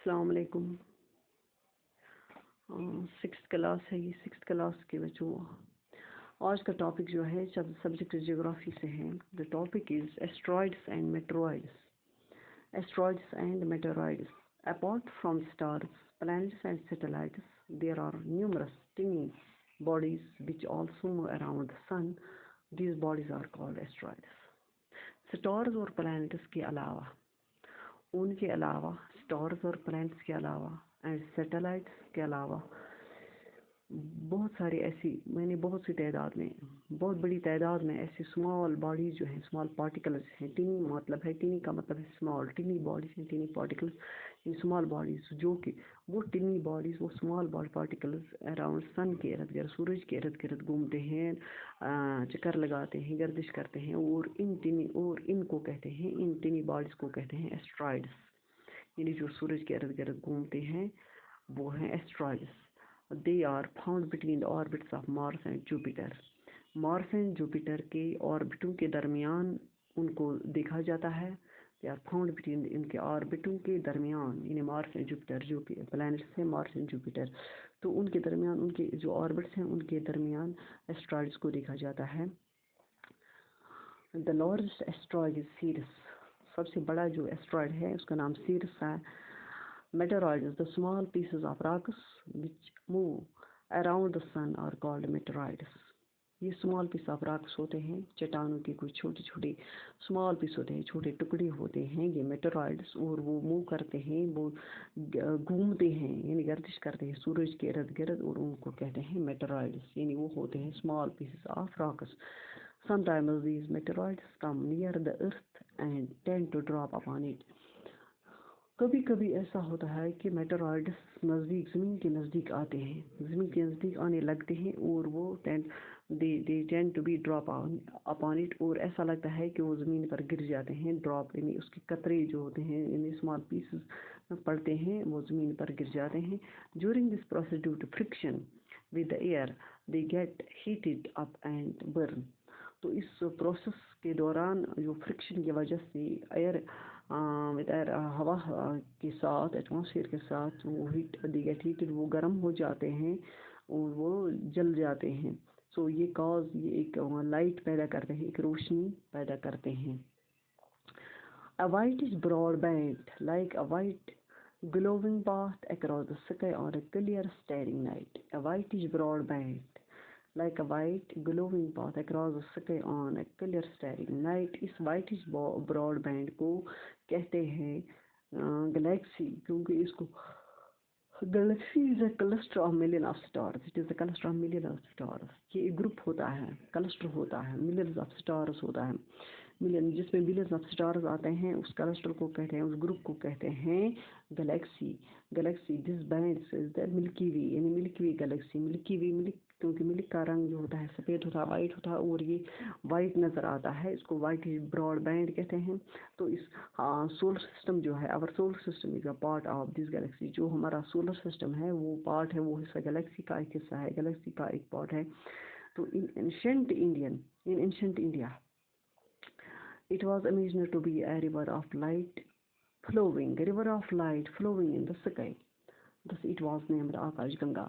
السلام علیکم. 6th class ہے یہ. 6th کلاس کے بچوں آج کا ٹاپک جو ہے سبجیکٹ جغرافی سے ہے. The topic is asteroids and meteoroids. Asteroids and meteoroids. Apart from stars, planets and satellites, there are numerous tiny bodies which also move around the sun. These bodies are called asteroids. Stars اور planets کے علاوہ ان کے علاوہ stars اور plants کے علاوہ and satellites کے علاوہ بہت ساری ایسی بہت سی تعداد میں بہت بڑی تعداد میں ایسی اسمال باڈیز جو ہیں اسمال پارٹیکلز ہیں. ٹینی کا مطلب ہے اسمال. ٹینی باڈیز ہیں, ٹینی پارٹیکلز, اسمال باڈیز جو کہ وہ ٹینی باڈیز وہ اسمال پارٹیکلز اراؤنڈ سن کے ارد گرد سورج کے ارد گرد گھومتے ہیں, چکر لگاتے ہیں, گردش کرتے ہیں اور ان کو کہتے ہیں, ان ٹینی باڈیز کو کہتے ہیں ایسٹرائڈس. یعنی جو سورج کے ارد گرد گھومتے ہیں وہ ہیں asteroids. They are found between the orbits of Mars and Jupiter. Mars and Jupiter کے آربٹوں کے درمیان ان کو دیکھا جاتا ہے. They are found between ان کے آربٹوں کے درمیان, یعنی مارس اینڈ جوپیٹر جو کہ پلانٹس ہیں مارس اینڈ جوپیٹر, تو ان کے درمیان ان کے جو آربٹس ہیں ان کے درمیان ایسٹرائڈس کو دیکھا جاتا ہے. The largest asteroid is Ceres. سب سے بڑا جو ایسٹرائڈ ہے اس کا نام سیرس ہے. Meteoroids, the small pieces of rocks which move around the sun are called meteoroids. یہ small piece of rocks ہوتے ہیں, چٹانوں کے کچھ چھوٹے small piece ہوتے ہیں, چھوٹے ٹکڑے ہوتے ہیں یہ meteoroids, اور وہ move کرتے ہیں, وہ گھومتے ہیں یعنی گردش کرتے ہیں سورج کے ارد گرد, اور ان کو کہتے ہیں meteoroids. یعنی وہ ہوتے ہیں small pieces of rocks. Sometimes these meteoroids come near the earth and tend to drop upon it. کبھی کبھی ایسا ہوتا ہے کہ میٹرائڈس زمین کے نزدیک آتے ہیں, زمین کے نزدیک آنے لگتے ہیں, اور وہ tend to be drop upon it, اور ایسا لگتا ہے کہ وہ زمین پر گر جاتے ہیں. ڈراپ یعنی اس کے قطرے جو ہوتے ہیں یعنی اسمال پیسز پڑتے ہیں, وہ زمین پر گر جاتے ہیں. During this process due to friction with the air they get heated up and burn. تو اس پروسیس کے دوران جو فرکشن کی وجہ سے ہوا کے ساتھ ایٹماسفیئر کے ساتھ وہ ہیٹڈ وہ گرم ہو جاتے ہیں اور وہ جل جاتے ہیں. سو یہ ایک لائٹ پیدا کرتے ہیں, ایک روشنی پیدا کرتے ہیں. A whitish broad band like a white glowing path across the sky on a clear starry night. A whitish broad band like a white glowing path across the sky on a clear starry night. Us whitish broad band کو کہتے ہیں Galaxy, کیونکہ اس کو Galaxy is a cluster of million of stars. It is a cluster of million of stars. یہ ایک group ہوتا ہے, cluster ہوتا ہے, millions of stars ہوتا ہے, جس میں millions of stars آتے ہیں, اس کلسٹر کو کہتے ہیں, اس گروپ کو کہتے ہیں Galaxy. This band is the Milky Way, یعنی ملکی وے گلیکسی. ملکی وے کیونکہ ملک کا رنگ جو ہوتا ہے سفید ہوتا ہے, وائٹ ہوتا ہے, اور یہ وائٹ نظر آتا ہے, اس کو وائٹ براڈ بینڈ کہتے ہیں. تو اس سولر سسٹم جو ہے, our solar system is a part of this galaxy. جو ہمارا سولر سسٹم ہے وہ پارٹ ہے, وہ حصہ گلیکسی کا ایک حصہ ہے, گلیکسی کا ایک پارٹ ہے. تو in ancient India it was imagined to be a river of light flowing in the sky. Thus it was named Akash Ganga.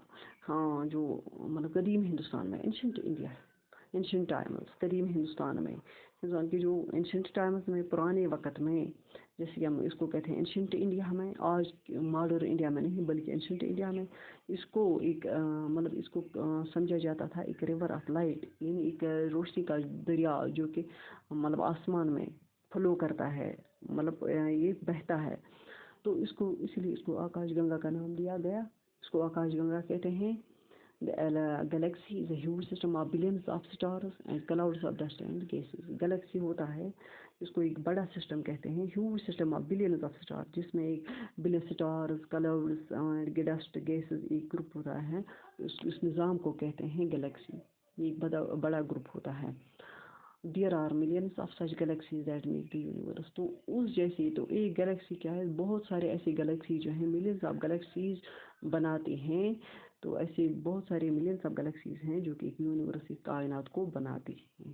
ہاں جو مطلب قدیم ہندوستان میں ancient times, قدیم ہندوستان کی جو ancient times میں پرانے وقت میں, جیسے کہ ہم اس کو کہتے ہیں ancient India, ہمیں آج ماڈرن انڈیا میں نہیں بلکہ ancient India میں اس کو ایک اس کو سمجھا جاتا تھا ایک river of light, یعنی ایک روشنی کا دریا جو کہ آسمان میں فلو کرتا ہے, یہ بہتا ہے. تو اسی لیے اس کو آکاش گنگا کا نام دیا گیا. اس کو آکاش گنگا کہتے ہیں. Galaxy is a huge system of billions of stars and clouds of dust and gases. Galaxy ہوتا ہے, اس کو ایک بڑا سسٹم کہتے ہیں, huge system of billions of stars, جس میں ایک billion stars, clouds and dust gases ایک گروپ ہوتا ہے. اس نظام کو کہتے ہیں گلیکسی. یہ ایک بڑا گروپ ہوتا ہے. There are millions of such galaxies that make the universe. تو اس جیسی تو ایک گلیکسی کیا ہے, بہت سارے ایسے گلیکسی جو ہیں millions of galaxies بناتے ہیں. تو ایسے بہت سارے millions of galaxies ہیں جو کہ ایک یونیورس کائنات کو بناتے ہیں.